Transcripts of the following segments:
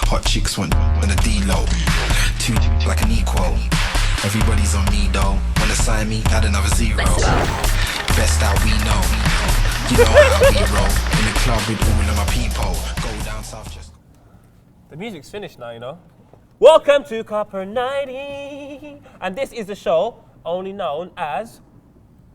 Hot chicks want on a D-low. Two like an equal. Everybody's on me though. Wanna sign me? Add another zero. Best out we know. You know how we roll. In the club with all of my people. Go down south just. The music's finished now, you know. Welcome to Copper 90. And this is the show only known as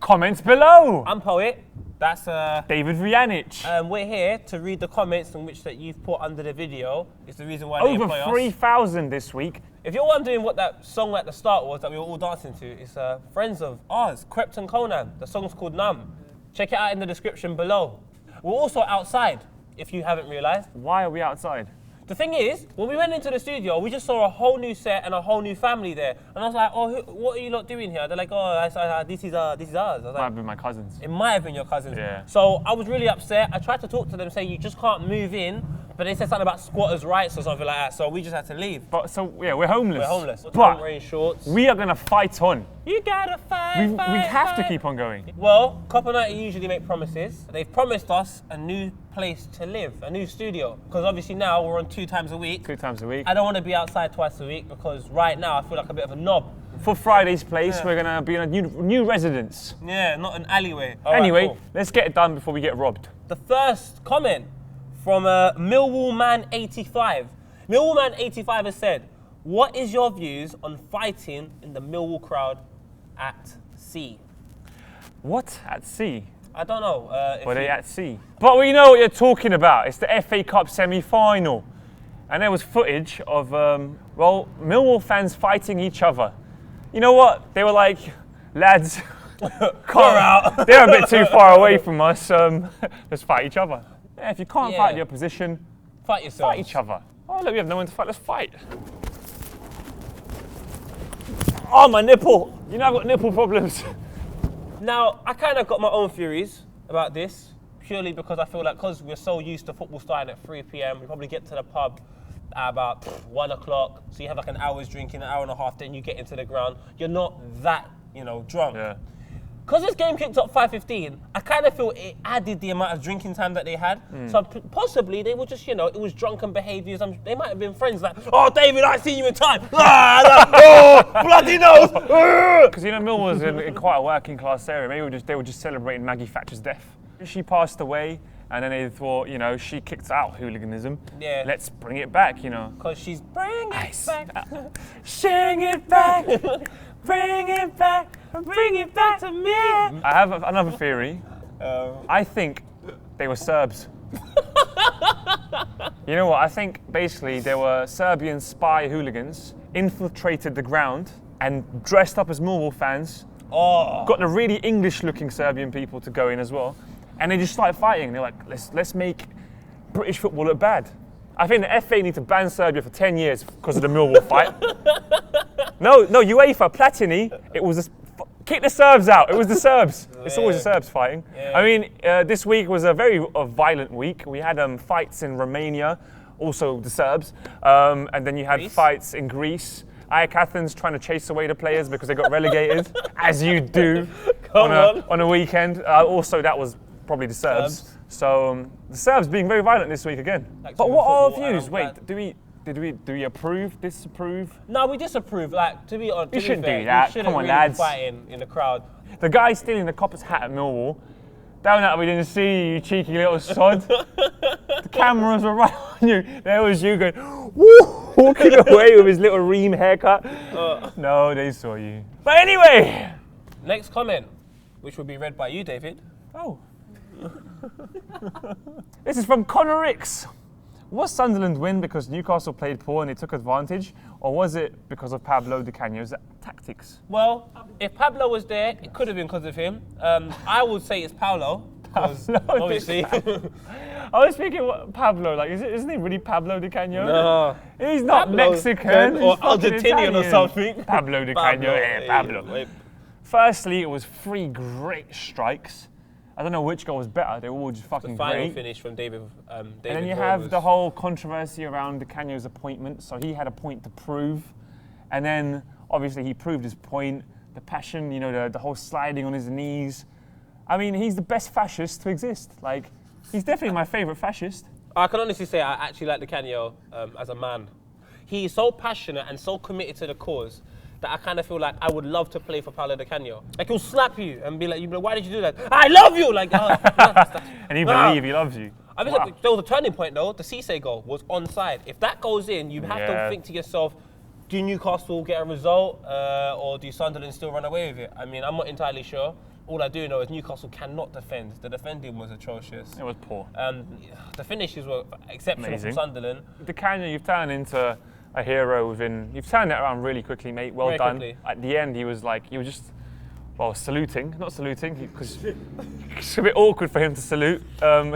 Comments below. I'm Poet. That's David Vujanic. we're here to read the comments in which that you've put under the video. It's the reason why they employ Over us. 3,000 this week. If you're wondering what that song at the start was that we were all dancing to, it's friends of ours, Krept and Konan. The song's called Numb. Check it out in the description below. We're also outside, if you haven't realised. Why are we outside? The thing is, when we went into the studio, we just saw a whole new set and a whole new family there. And I was like, oh, what are you lot doing here? They're like, oh, this is ours. I was Might like, have been my cousins. it might have been your cousins. Yeah. So I was really upset. I tried to talk to them, saying you just can't move in. But they said something about squatters' rights or something like that. So we just had to leave. But so yeah, we're homeless. We're homeless. But Wearing shorts. we are gonna fight on. You gotta fight. We have to keep on going. Well, Copper 90 usually make promises. They've promised us a new place to live, a new studio. Because obviously now we're on 2 times a week. 2 times a week. I don't want to be outside twice a week because right now I feel like a bit of a knob. For Friday's place, Yeah. we're gonna be in a new residence. Yeah, not an alleyway. All right, Anyway, cool. let's get it done before we get robbed. The first comment from Millwall Man 85. Millwall Man 85 has said, "What is your views on fighting in the Millwall crowd at sea?" What? At sea? I don't know. Were they at sea? But we know what you're talking about. It's the FA Cup semi-final. And there was footage of, Millwall fans fighting each other. You know what? They were like, lads, out. they're a bit too far away from us. Let's fight each other. Yeah, if you can't fight the opposition, Fight yourself. fight each other. Oh, look, we have no one to fight. Let's fight. Oh, my nipple. You know I've got nipple problems. Now, I kind of got my own theories about this, purely because I feel like because we're so used to football starting at 3 p.m, we probably get to the pub at about 1 o'clock, so you have like an hour's drinking, an hour and a half, then you get into the ground. You're not that, drunk. Yeah. Because this game kicked off 5:15, I kind of feel it added the amount of drinking time that they had. So possibly they were just, it was drunken behaviours. They might have been friends like, oh, David, I see you in time. Oh, bloody nose. Because Millwall was in quite a working class area. Maybe they were just celebrating Maggie Thatcher's death. She passed away, and then they thought, she kicked out hooliganism. Yeah. Let's bring it back, Because she's bring it back. Sing it back, bring it back, bring it back to me. I have another theory. I think they were Serbs. You know what? I think basically there were Serbian spy hooligans infiltrated the ground and dressed up as Millwall fans. Oh. Got the really English-looking Serbian people to go in as well, and they just started fighting. They're like, let's make British football look bad. I think the FA need to ban Serbia for 10 years because of the Millwall fight. No, UEFA, Platini, it was kick the Serbs out. It was the Serbs. It's always the Serbs fighting. Yeah. I mean, this week was a very violent week. We had fights in Romania, also the Serbs, and then you had Greece? fights in Greece. Ajax Athens trying to chase away the players because they got relegated, as you do on a weekend. Also, that was probably the Serbs. So the Serbs being very violent this week again. Like But doing what are our football, views? I'm Wait, glad. do we approve, disapprove? No, we disapprove. Like, to be honest, You shouldn't do that. You shouldn't Come on, really lads. be fighting in the crowd. The guy stealing the copper's hat at Millwall. Down that we didn't see you, cheeky little sod. The cameras were right on you. There was you going, woo, walking away with his little ream haircut. No, they saw you. But anyway. Next comment, which will be read by you, David. Oh. This is from Connor Ricks. Was Sunderland win because Newcastle played poor and they took advantage, or was it because of Paolo Di Canio's tactics? Well, if Pablo was there, it could have been because of him. I would say it's Paolo. 'Cause Paolo obviously. I was thinking, what, Pablo, like, isn't he really Pablo Di Canio? No. He's not Pablo, Mexican. or He's fucking Argentinian or Italian. something. Pablo Di Canio, yeah, Pablo. Wait. Firstly, it was 3 great strikes. I don't know which goal was better. They were all just fucking The final great. finish from David. And then you have the whole controversy around Di Canio's appointment. So he had a point to prove. And then, obviously, he proved his point. The passion, the whole sliding on his knees. I mean, he's the best fascist to exist. Like, he's definitely my favourite fascist. I can honestly say I actually like Di Canio as a man. He's so passionate and so committed to the cause that I kind of feel like I would love to play for Paolo Di Canio. Like he'll slap you and be like, why did you do that? I love you! Like, And you believe he loves you. I mean, there was a turning point though. The Cisse goal was onside. If that goes in, you have to think to yourself, do Newcastle get a result or do Sunderland still run away with it? I mean, I'm not entirely sure. All I do know is Newcastle cannot defend. The defending was atrocious. It was poor. The finishes were exceptional from Sunderland. Di Canio, you've turned into a hero you've turned it around really quickly, mate. Well done. Quickly. At the end, he was just, saluting. Not saluting, because it's a bit awkward for him to salute.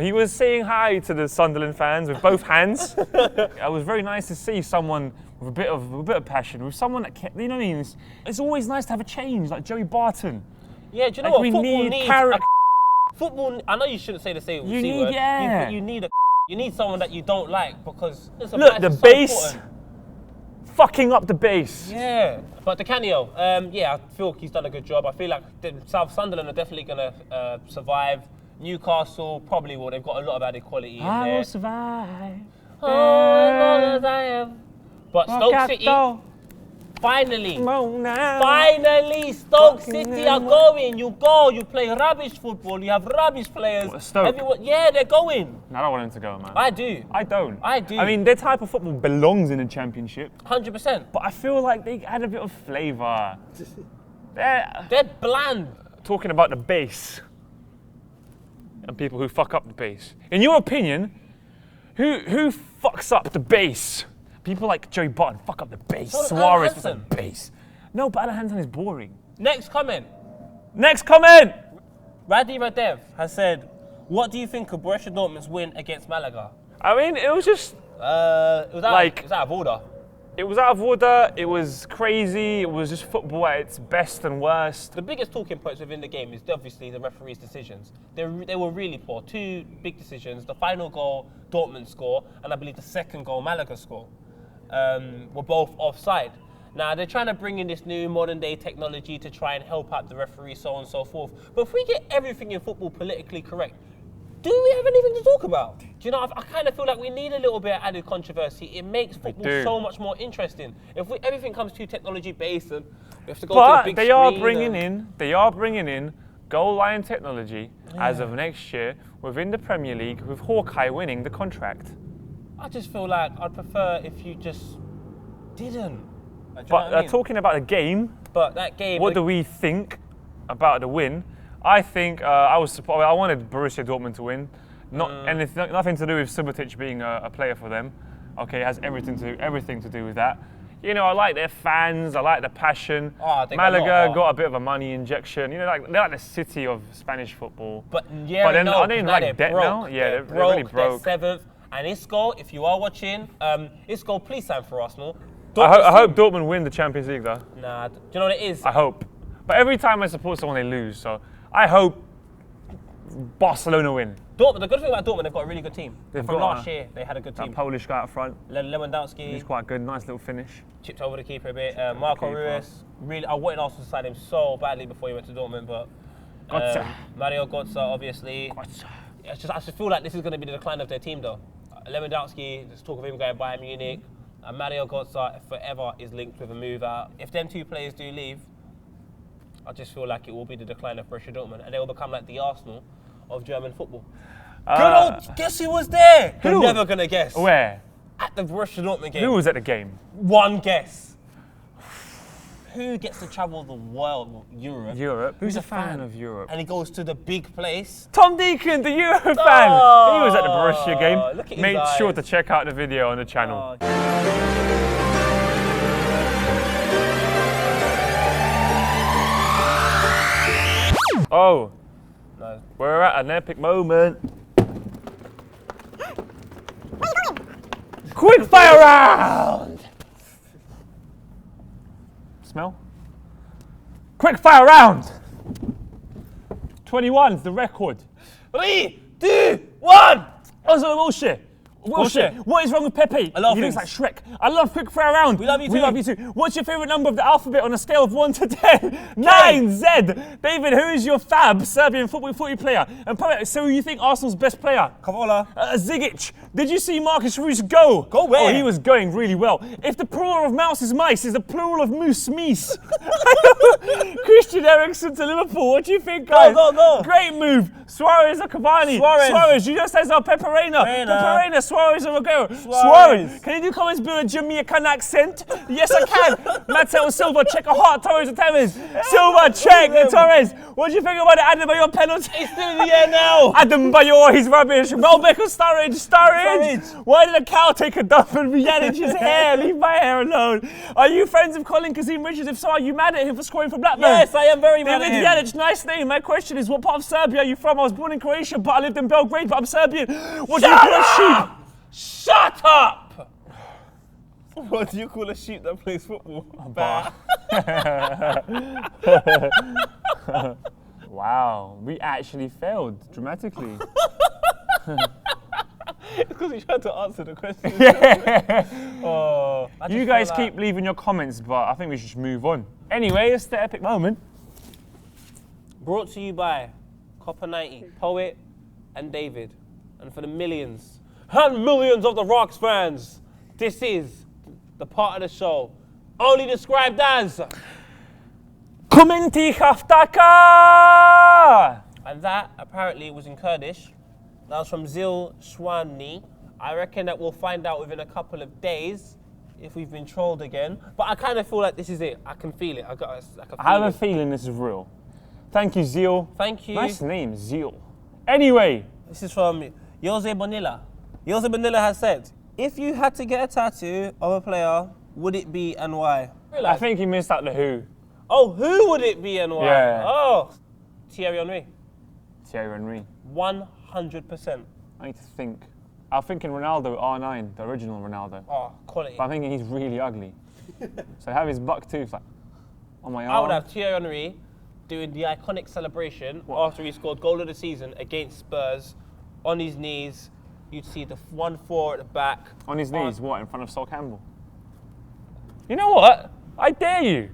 He was saying hi to the Sunderland fans with both hands. It was very nice to see someone with a bit of passion, with someone that you know what I mean? It's always nice to have a change, like Joey Barton. Yeah, do you know what? Football needs football. I know you shouldn't say the same word. You need someone that you don't like because look, the base. Fucking up the base. Yeah, but Di Canio, I feel he's done a good job. I feel like South Sunderland are definitely going to survive. Newcastle probably will. They've got a lot of added quality in there. I will survive. Oh, as long as I am. But Stoke City, finally, Stoke City are going. You go, you play rubbish football, you have rubbish players. What, Stoke? They're going. I don't want them to go, man. I do. I don't. I do. I mean, their type of football belongs in a championship. 100%. But I feel like they add a bit of flavour. They're bland. Talking about the base and people who fuck up the base. In your opinion, who fucks up the base? People like Joey Barton fuck up the base. Suarez fucks up the base. No, but Alan Hansen is boring. Next comment. Radi Radev has said, what do you think of Borussia Dortmund's win against Malaga? I mean, it was just... it was out of order. It was out of order, it was crazy, it was just football at its best and worst. The biggest talking points within the game is obviously the referee's decisions. They were really poor. Two big decisions. The final goal, Dortmund score, and I believe the second goal, Malaga score, were both offside. Now, they're trying to bring in this new modern day technology to try and help out the referee, so on and so forth. But if we get everything in football politically correct, do we have anything to talk about? Do you know, I kind of feel like we need a little bit of added controversy. It makes football so much more interesting. If everything comes too technology-based and we have to go to a big screen. But they are bringing in goal line technology as of next year within the Premier League with Hawkeye winning the contract. I just feel like I'd prefer if you just didn't. But talking about the game, what do we think about the win? I think I wanted Borussia Dortmund to win. Nothing to do with Subotic being a player for them. Okay, it has everything to do with that. You know, I like their fans. I like the passion. Malaga got a bit of a money injection. You know, they're like the city of Spanish football. But are they like debt now? Yeah, they're really broke. They're seventh. And Isco, if you are watching, Isco, please sign for Arsenal. I hope Dortmund win the Champions League, though. Nah, do you know what it is? I hope. But every time I support someone, they lose. So I hope Barcelona win. Dortmund, the good thing about Dortmund, they've got a really good team. From last year, they had a good team. That Polish guy up front. Lewandowski. He's quite good. Nice little finish. Chipped over the keeper a bit. Marco Reus. Really, I wanted Arsenal to sign him so badly before he went to Dortmund, but Mario Götze, obviously. I just feel like this is going to be the decline of their team, though. Lewandowski, there's talk of him going Bayern Munich. And Mario Götze forever is linked with a move out. If them two players do leave, I just feel like it will be the decline of Borussia Dortmund, and they will become like the Arsenal of German football. Guess who was there? You're never gonna guess. Where? At the Borussia Dortmund game. Who was at the game? One guess. Who gets to travel the world, Europe? Europe. Who's a fan of Europe? And he goes to the big place. Tom Deacon, the Euro fan. He was at the Borussia game. Look at Make sure to check out the video on the channel. Oh, no. We're at an epic moment. Quick fire round! Smell? Quick fire round! 21's the record. 3, 2, 1! Oh, so bullshit. Bullshit. What is wrong with Pepe? I love He looks him. like Shrek. I love quick throw around. We love you too. We love you too. What's your favourite number of the alphabet on a scale of 1 to 10? 9, Z. David, who is your fab Serbian footy player? And Poet, so you think Arsenal's best player? Kavola. Zigic. Did you see Marcus Roos go? Go where? Oh, he was going really well. If the plural of mouse is mice, is the plural of moose meese? Christian Eriksen to Liverpool. What do you think, guys? Go. Great move. Suarez or Cavani? Suarez. You just said Peperena. Reina. Suarez or Aguero? Suarez. Can you do comments with a Jamaican accent? Yes, I can. Mateo Silva, check a heart. Torres or Tevez? Silva, check. Torres. What do you think about the Adebayor penalty? It's still in the air now. Adebayor, he's rubbish. Welbeck or Sturridge. Why did a cow take a dump in Yanic's hair? Leave my hair alone. Are you friends of Colin Kazim Richards? If so, are you mad at him for scoring for Blackburn? Yes, I am very mad at David him. Janic, nice name. My question is, what part of Serbia are you from? I was born in Croatia, but I lived in Belgrade, but I'm Serbian. What do you call a sheep? Shut up! What do you call a sheep that plays football? Bah. Wow, we actually failed dramatically. Because he tried to answer the question. You guys keep leaving your comments, but I think we should just move on. Anyway, it's the epic moment. Brought to you by Copper 90, Poet and David. And for the millions and millions of the Rocks fans, this is the part of the show only described as Commenti Haftaka! And that apparently was in Kurdish. That was from Zil Shwani. I reckon that we'll find out within a couple of days if we've been trolled again. But I kind of feel like this is it. I can feel it. I have a feeling this is real. Thank you, Zeal. Thank you. Nice name, Zeal. Anyway. This is from Jose Bonilla. Jose Bonilla has said, if you had to get a tattoo of a player, would it be and why? I think he missed out the who. Oh, who would it be and why? Yeah. Oh, Thierry Henry. Thierry Henry. 100%. I need to think. I'm thinking Ronaldo R9, the original Ronaldo. Oh, quality. But I'm thinking he's really ugly. So have his buck tooth like on my arm. I would have Thierry Henry doing the iconic celebration after he scored goal of the season against Spurs on his knees. You'd see the 1-4 at the back. On his knees, what, in front of Sol Campbell? You know what? I dare you.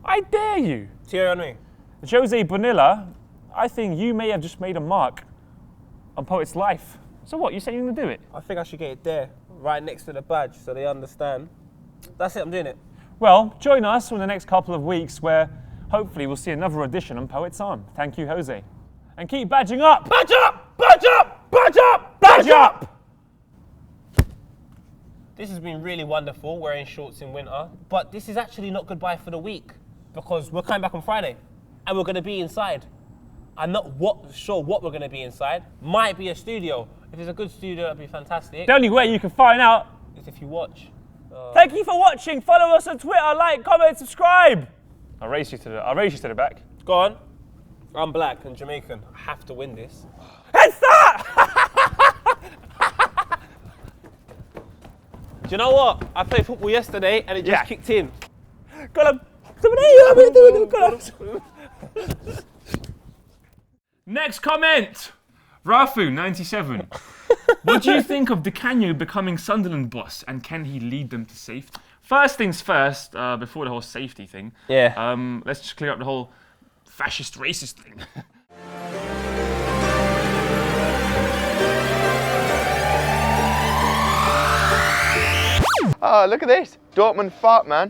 I dare you. Thierry Henry. Jose Bonilla, I think you may have just made a mark on Poet's life. So what, you say you're going to do it? I think I should get it there, right next to the badge, so they understand. That's it, I'm doing it. Well, join us in the next couple of weeks where hopefully we'll see another edition on Poet's Arm. Thank you, Jose. And keep badging up! Badge up! Badge up! Badge up! Badge up! This has been really wonderful, wearing shorts in winter, but this is actually not goodbye for the week because we're coming back on Friday and we're going to be inside. I'm not sure what we're going to be inside. Might be a studio. If it's a good studio, that'd be fantastic. The only way you can find out is if you watch. Thank you for watching. Follow us on Twitter, like, comment, subscribe. I'll race you to the back. Go on. I'm black and Jamaican. I have to win this. Head start! Do you know what? I played football yesterday and it just kicked in. Got him. Next comment. Rafu97. What do you think of Di Canio becoming Sunderland boss and can he lead them to safety? First things first, before the whole safety thing. Yeah. Let's just clear up the whole fascist racist thing. Oh, look at this. Dortmund fart, man.